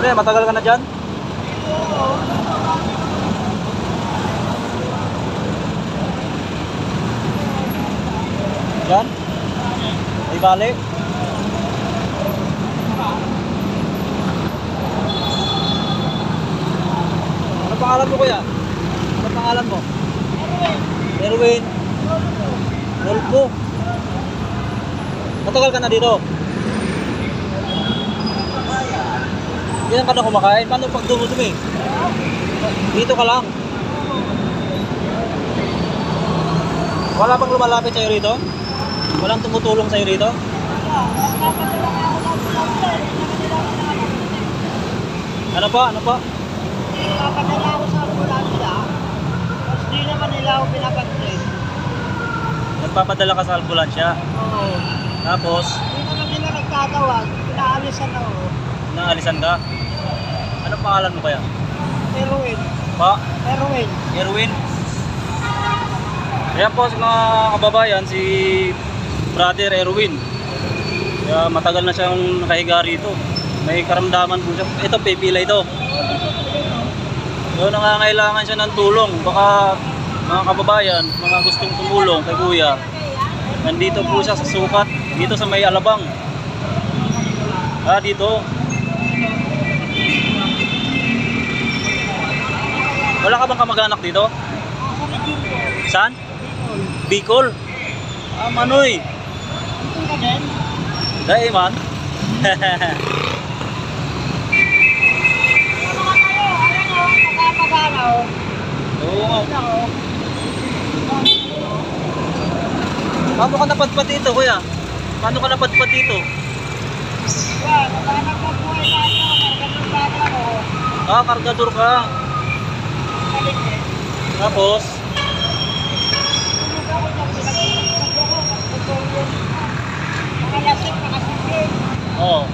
Ano yan, matagal ka na dyan? Dyan? Ay bali? Ano pangalan mo kuya? Ano pangalan mo? Erwin. Rolfo. Matagal ka na dito? Ilan ka na kumakain? Paano pag dumudumi? Dito ka lang? Wala pang lumalapit sa'yo rito? Walang tumutulong sa'yo rito? Ano pa? Ano pa? Papadala ako sa ambulansya. Tapos di naman nila ako pinapantay. Nagpapadala ka sa ambulansya? Oo. Tapos, Di naman nila nagtatawag. Pinaalisan ako. naalisan ka? Anong pangalan mo kaya? Erwin. Pa? Erwin. Erwin. Ayan po sa mga kababayan, si Brother Erwin. Kaya matagal na siyang nakahiga rito. May karamdaman po siya. Ito, pipila ito. So nangangailangan siya ng tulong. Baka mga kababayan, mga gustong tumulong kay kuya, nandito po siya sa sukat. Dito sa may Alabang. Dito. Wala ka bang kamag-anak dito? Saan? Bicol. Manoy. Ito ka din? Dahil man. Magpapadala ako. Oo nga. Ako. Paano ka napadpad dito, kuya? Paano ka napadpad dito? Yan. Naghanap ko po ay lahat ako. Ganun bata ako. Kargador ka. Balik eh. Tapos, Tulog ako dyan. Pinagpapagod ako. Pagpapagod. Nakalasik, nakasikip. oh.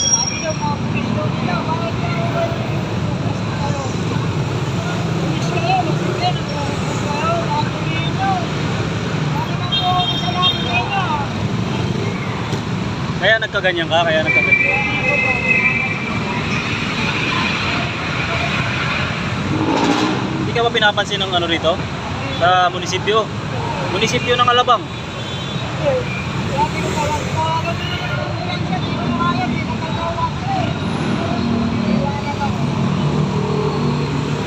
Sabi niyo, mga pulis daw nila, bakit kayo kasi kayo? Pulis kayo, magbigay ng pulis kayo, nakatuloy nyo. Bakit ang po kasalanan kayo? Kaya nagkaganyan ka, kaya nagkaganyan. Hindi ka ba pinapansin ng ano rito? Sa munisipyo? Munisipyo ng Alabang. Lagi ko tawagan mo yung ambulansya, di ko kaya, di ko tatawag ko eh. Iwanan ako.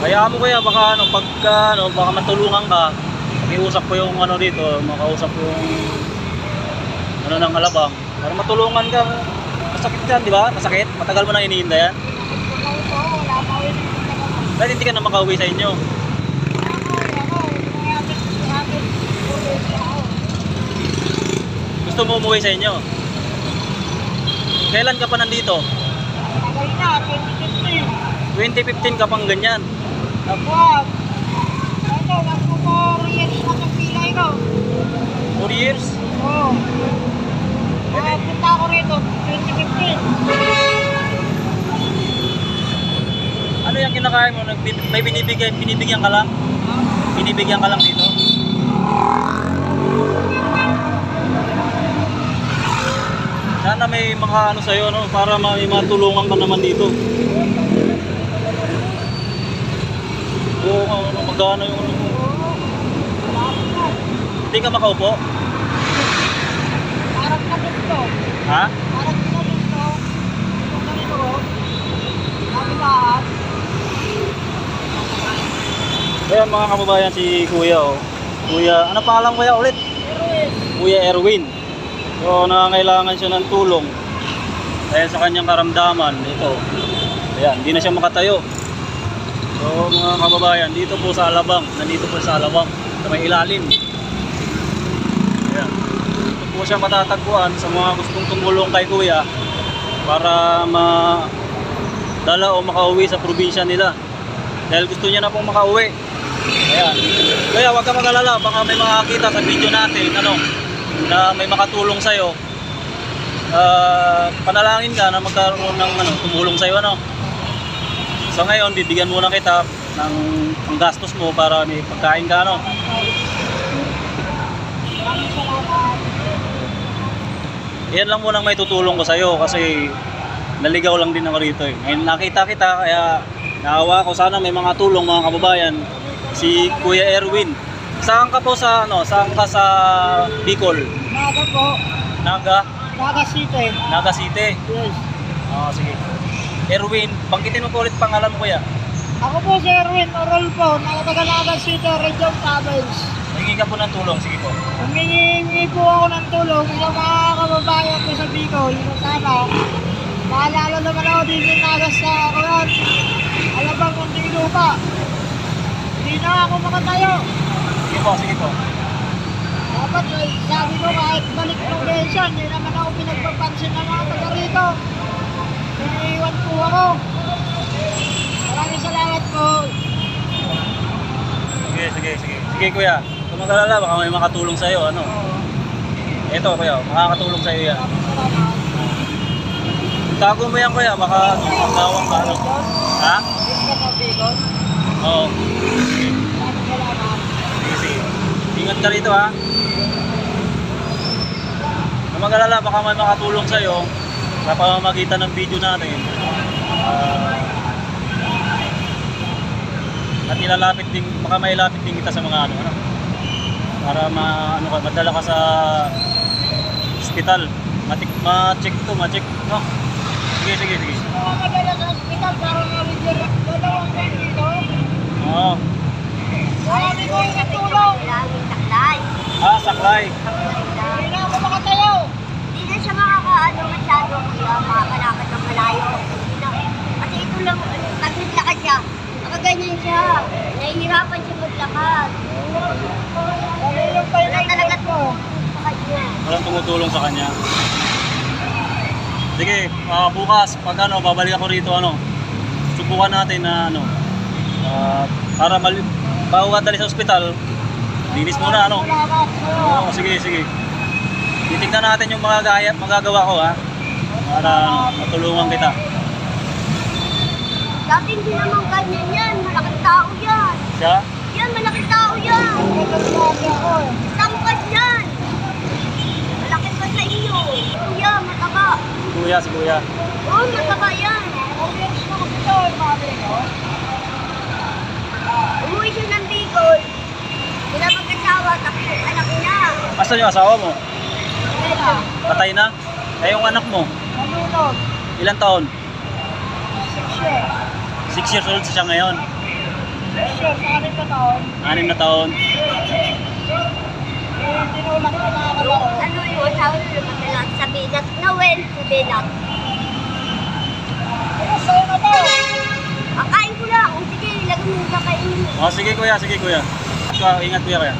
Kaya mo kaya baka pagka baka matulungan ka. Pakiusap ko yung dito, makausap ko yung ng Alabang. Para matulungan ka. Masakit yan, di ba? Masakit. Matagal mo nang iniinda yan. Pagkakaw ko, wala pa rin yung pagkakaw. Dahil hindi ka na makauwi sa inyo. Gusto mo umuwi sa inyo? Kailan ka pa nandito? Tagal na, 2015. 2015 ka pang ganyan. Wag. Ano, nagpo-4 years na sa pilay ko. 4 years? Oo. Punta ako rito, 2015. Ano yung kinakain mo? May binibigyan ka lang? Binibigyan ka lang dito? Sana may mga sa'yo, para may matulungan ka naman dito. Oo, magkano yung Hindi ka makaupo? Parang na dito. Ha? Parang na dito. Ito ganito. Sabi lahat. Kaya mga kababayan, si Kuya, Kuya, ano pangalan Kuya ulit? Erwin. Kuya Erwin. So nangangailangan siya ng tulong dahil sa kanyang karamdaman. Ito, ayan, hindi na siya makatayo. So mga kababayan, dito po sa Alabang, nandito po sa Alabang, sa may ilalim. Ayan, dito po siya matatagpuan sa mga gustong tumulong kay Kuya para madala o makauwi sa probinsya nila. Dahil gusto niya na pong makauwi. Ayan. Kaya huwag ka mag-alala, baka may makakita sa video natin na may makatulong sa'yo. Panalangin ka na magkaroon ng tumulong sa'yo. So ngayon, bibigyan muna kita ng gastos mo para may pagkain ka. Yan lang muna may tutulong ko sa'yo kasi naligaw lang din ako rito eh. Ngayon nakita kita, kaya naawa ko. Sana may mga tulong mga kababayan. Si Kuya Erwin. Saan ka po sa, saan ka sa Bicol? Naga po. Naga? Naga City. Naga City. Yes. Sige. Erwin, banggitin mo po ulit pangalan mo kuya. Ako po si Erwin Orol po, Naga City, Region Province. Hingi ka po ng tulong, sige po. Humingi po ako ng tulong sa mga kababayan ko sa Bicol. Yung sana, maalala naman ako dito nagas sa Kuyan. Alabang kunting lupa. Hindi na ako makatayo. Sige po, sige po. Dapat sabi ko kahit balik ng bensan, hindi naman ako pinagpapansin ng mga taga rito. Iniiwan po ako. Maraming salamat po. Sige, sige, sige. Sige kuya, kung mag-alala, baka may makatulong sa'yo, ano? Ito kuya, makakatulong sa'yo yan. Maraming salamat. Tago mo yan kuya, baka magawang ka, ano? Ha? Dito ka ng Bicol. Oo. Maraming salamat. Sige, sige. Ingat ka rito ha. Kung mag-alala, baka may makatulong sa'yo sa pamamagitan ng video natin. At ilalapit din, baka mailapit din kita sa mga ano, para madala ka sa ospital. Ma-check to, ma-check, no? Sige, sige, sige. Mga madala sa ospital para ma-refer. Dalawang buwan dito. Oo. Marami ko yung natulong. Saklay. Hindi na ako makatayo. Hindi na siya makakaano masyado kuya, makakalakad ng malayo. Hindi na. Kasi ito lang, pag naglakad siya, nakaganyan siya. Nahihirapan siya maglakad. Dali yung Wala pahinay talaga ko. tulong sa kanya. Walang tumutulong sa kanya. Sige, bukas, pag babalik ako rito, subukan natin na, para dali sa ospital, linis muna, Salamat. Oo, sige, sige. Titignan natin yung magagawa ko, ha? Para matulungan kita. Dati hindi naman ganyan yan. Malaking tao yan. Siya? Yan, malaking tao yan. Nagkakasya ako. Tangkad yan. Malaki pa sa iyo. Kuya, mataba. Si kuya. Oo, mataba yan. Audience ko ito, mami ko. Umuwi siya ng Bicol. Sila mag-asawa, tapos yung anak niya. Asan yung asawa mo? Kaya, Patay na? Eh, yung anak mo? nalunod. Ilang taon? 6 years. 6 years old siya ngayon. 6 years, 6 na taon. 6 na taon. Tinulak ko mga kalaro. Ano yung asawa niya madalas sa Binat? Noel sa Binat. Ano sa'yo na to? Akain ko lang. Sige, ilagay mo sa kainin. Sige kuya, sige kuya. Ingat kuya kaya.